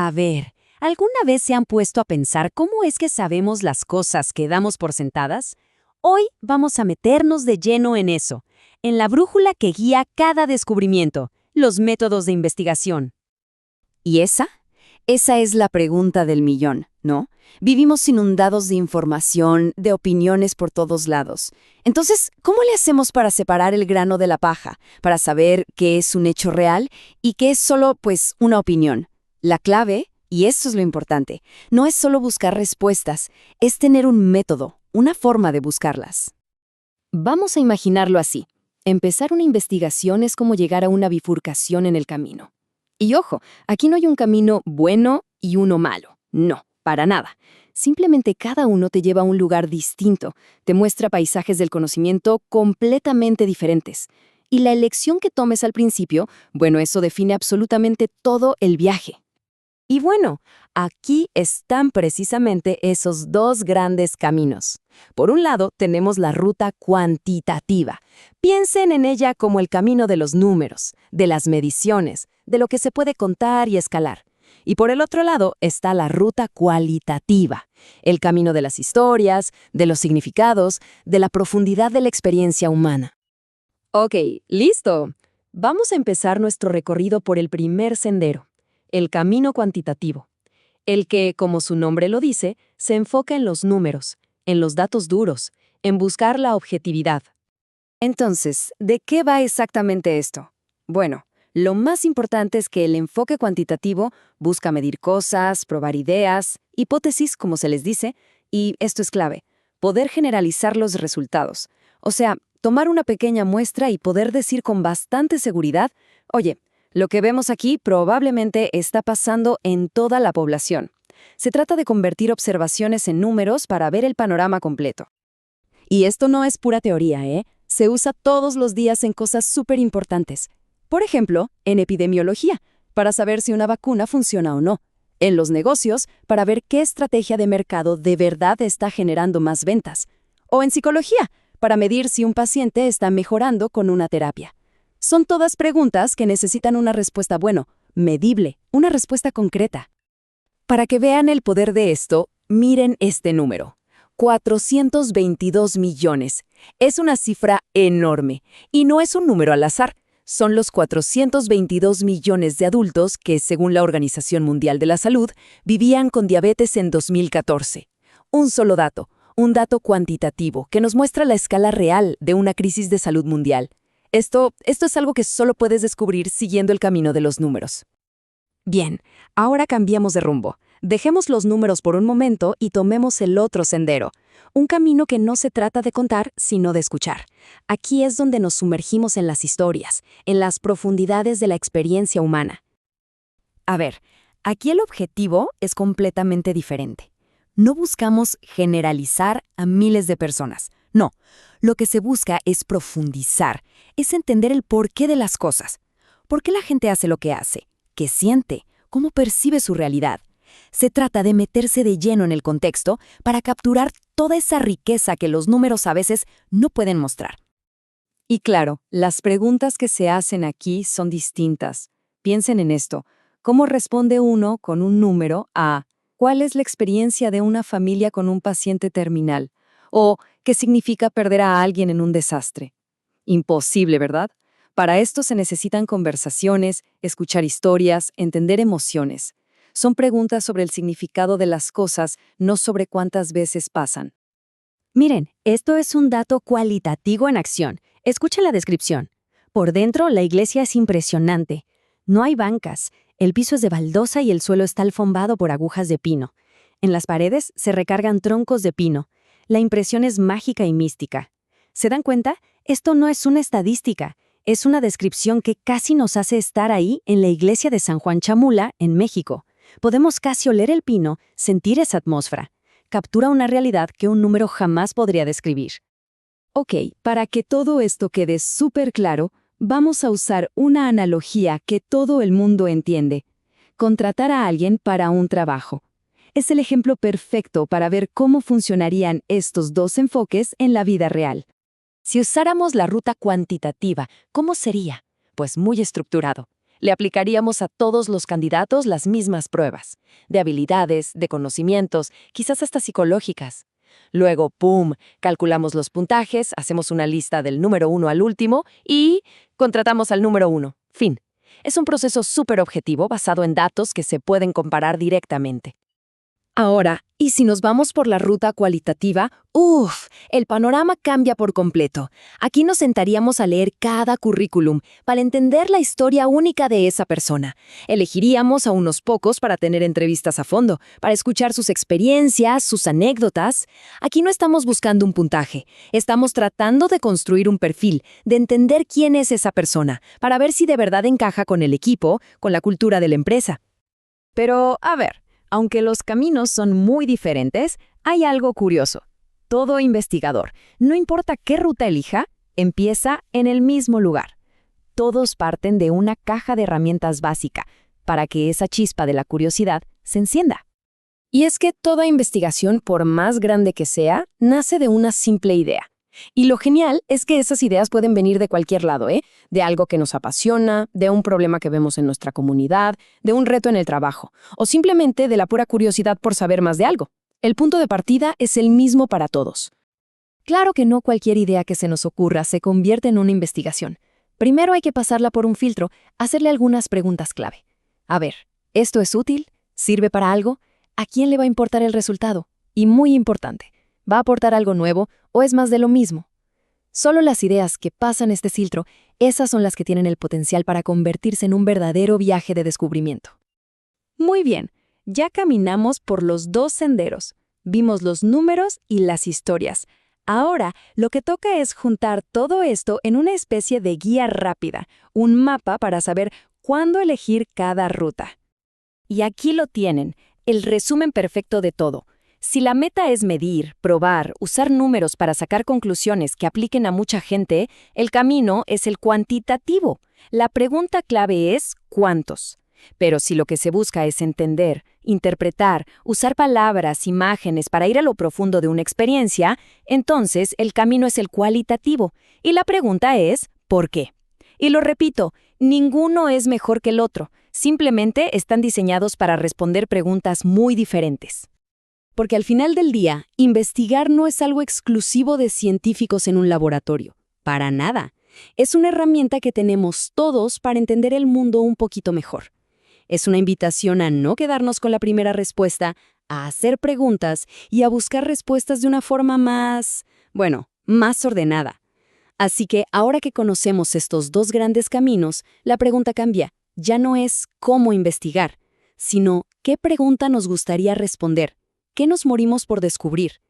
A ver, ¿alguna vez se han puesto a pensar cómo es que sabemos las cosas que damos por sentadas? Hoy vamos a meternos de lleno en eso, en la brújula que guía cada descubrimiento, los métodos de investigación. ¿Y esa? Esa es la pregunta del millón, ¿no? Vivimos inundados de información, de opiniones por todos lados. Entonces, ¿cómo le hacemos para separar el grano de la paja, para saber qué es un hecho real y qué es solo, pues, una opinión? La clave, y esto es lo importante, no es solo buscar respuestas, es tener un método, una forma de buscarlas. Vamos a imaginarlo así. Empezar una investigación es como llegar a una bifurcación en el camino. Y ojo, aquí no hay un camino bueno y uno malo. No, para nada. Simplemente cada uno te lleva a un lugar distinto, te muestra paisajes del conocimiento completamente diferentes. Y la elección que tomes al principio, bueno, eso define absolutamente todo el viaje. Y bueno, aquí están precisamente esos dos grandes caminos. Por un lado, tenemos la ruta cuantitativa. Piensen en ella como el camino de los números, de las mediciones, de lo que se puede contar y escalar. Y por el otro lado está la ruta cualitativa, el camino de las historias, de los significados, de la profundidad de la experiencia humana. Ok, listo. Vamos a empezar nuestro recorrido por el primer sendero, el camino cuantitativo, el que, como su nombre lo dice, se enfoca en los números, en los datos duros, en buscar la objetividad. Entonces, ¿de qué va exactamente esto? Bueno, lo más importante es que el enfoque cuantitativo busca medir cosas, probar ideas, hipótesis, como se les dice, y esto es clave, poder generalizar los resultados. O sea, tomar una pequeña muestra y poder decir con bastante seguridad, oye, lo que vemos aquí probablemente está pasando en toda la población. Se trata de convertir observaciones en números para ver el panorama completo. Y esto no es pura teoría, ¿eh? Se usa todos los días en cosas súper importantes. Por ejemplo, en epidemiología, para saber si una vacuna funciona o no. En los negocios, para ver qué estrategia de mercado de verdad está generando más ventas. O en psicología, para medir si un paciente está mejorando con una terapia. Son todas preguntas que necesitan una respuesta, medible, una respuesta concreta. Para que vean el poder de esto, miren este número. 422 millones. Es una cifra enorme. Y no es un número al azar. Son los 422 millones de adultos que, según la Organización Mundial de la Salud, vivían con diabetes en 2014. Un solo dato, un dato cuantitativo que nos muestra la escala real de una crisis de salud mundial. Esto es algo que solo puedes descubrir siguiendo el camino de los números. Bien, ahora cambiamos de rumbo. Dejemos los números por un momento y tomemos el otro sendero. Un camino que no se trata de contar, sino de escuchar. Aquí es donde nos sumergimos en las historias, en las profundidades de la experiencia humana. A ver, aquí el objetivo es completamente diferente. No buscamos generalizar a miles de personas. No, lo que se busca es profundizar, es entender el porqué de las cosas. ¿Por qué la gente hace lo que hace? ¿Qué siente? ¿Cómo percibe su realidad? Se trata de meterse de lleno en el contexto para capturar toda esa riqueza que los números a veces no pueden mostrar. Y claro, las preguntas que se hacen aquí son distintas. Piensen en esto. ¿Cómo responde uno con un número a cuál es la experiencia de una familia con un paciente terminal? ¿O qué significa perder a alguien en un desastre? Imposible, ¿verdad? Para esto se necesitan conversaciones, escuchar historias, entender emociones. Son preguntas sobre el significado de las cosas, no sobre cuántas veces pasan. Miren, esto es un dato cualitativo en acción. Escuchen la descripción. Por dentro, la iglesia es impresionante. No hay bancas, el piso es de baldosa y el suelo está alfombado por agujas de pino. En las paredes se recargan troncos de pino. La impresión es mágica y mística. ¿Se dan cuenta? Esto no es una estadística. Es una descripción que casi nos hace estar ahí en la iglesia de San Juan Chamula, en México. Podemos casi oler el pino, sentir esa atmósfera. Captura una realidad que un número jamás podría describir. Ok, para que todo esto quede súper claro, vamos a usar una analogía que todo el mundo entiende. Contratar a alguien para un trabajo. Es el ejemplo perfecto para ver cómo funcionarían estos dos enfoques en la vida real. Si usáramos la ruta cuantitativa, ¿cómo sería? Pues muy estructurado. Le aplicaríamos a todos los candidatos las mismas pruebas, de habilidades, de conocimientos, quizás hasta psicológicas. Luego, ¡pum!, calculamos los puntajes, hacemos una lista del número 1 al último y contratamos al número 1. Fin. Es un proceso súper objetivo basado en datos que se pueden comparar directamente. Ahora, y si nos vamos por la ruta cualitativa, el panorama cambia por completo. Aquí nos sentaríamos a leer cada currículum para entender la historia única de esa persona. Elegiríamos a unos pocos para tener entrevistas a fondo, para escuchar sus experiencias, sus anécdotas. Aquí no estamos buscando un puntaje, estamos tratando de construir un perfil, de entender quién es esa persona, para ver si de verdad encaja con el equipo, con la cultura de la empresa. Pero, a ver, aunque los caminos son muy diferentes, hay algo curioso. Todo investigador, no importa qué ruta elija, empieza en el mismo lugar. Todos parten de una caja de herramientas básica para que esa chispa de la curiosidad se encienda. Y es que toda investigación, por más grande que sea, nace de una simple idea. Y lo genial es que esas ideas pueden venir de cualquier lado, de algo que nos apasiona, de un problema que vemos en nuestra comunidad, de un reto en el trabajo, o simplemente de la pura curiosidad por saber más de algo. El punto de partida es el mismo para todos. Claro que no cualquier idea que se nos ocurra se convierte en una investigación. Primero hay que pasarla por un filtro, hacerle algunas preguntas clave. A ver, ¿esto es útil? ¿Sirve para algo? ¿A quién le va a importar el resultado? Y muy importante, ¿va a aportar algo nuevo o es más de lo mismo? Solo las ideas que pasan este filtro, esas son las que tienen el potencial para convertirse en un verdadero viaje de descubrimiento. Muy bien, ya caminamos por los dos senderos, vimos los números y las historias. Ahora, lo que toca es juntar todo esto en una especie de guía rápida, un mapa para saber cuándo elegir cada ruta. Y aquí lo tienen, el resumen perfecto de todo. Si la meta es medir, probar, usar números para sacar conclusiones que apliquen a mucha gente, el camino es el cuantitativo. La pregunta clave es ¿cuántos? Pero si lo que se busca es entender, interpretar, usar palabras, imágenes para ir a lo profundo de una experiencia, entonces el camino es el cualitativo. Y la pregunta es ¿por qué? Y lo repito, ninguno es mejor que el otro. Simplemente están diseñados para responder preguntas muy diferentes. Porque al final del día, investigar no es algo exclusivo de científicos en un laboratorio. Para nada. Es una herramienta que tenemos todos para entender el mundo un poquito mejor. Es una invitación a no quedarnos con la primera respuesta, a hacer preguntas y a buscar respuestas de una forma más ordenada. Así que ahora que conocemos estos dos grandes caminos, la pregunta cambia. Ya no es cómo investigar, sino qué pregunta nos gustaría responder. ¿Qué nos morimos por descubrir?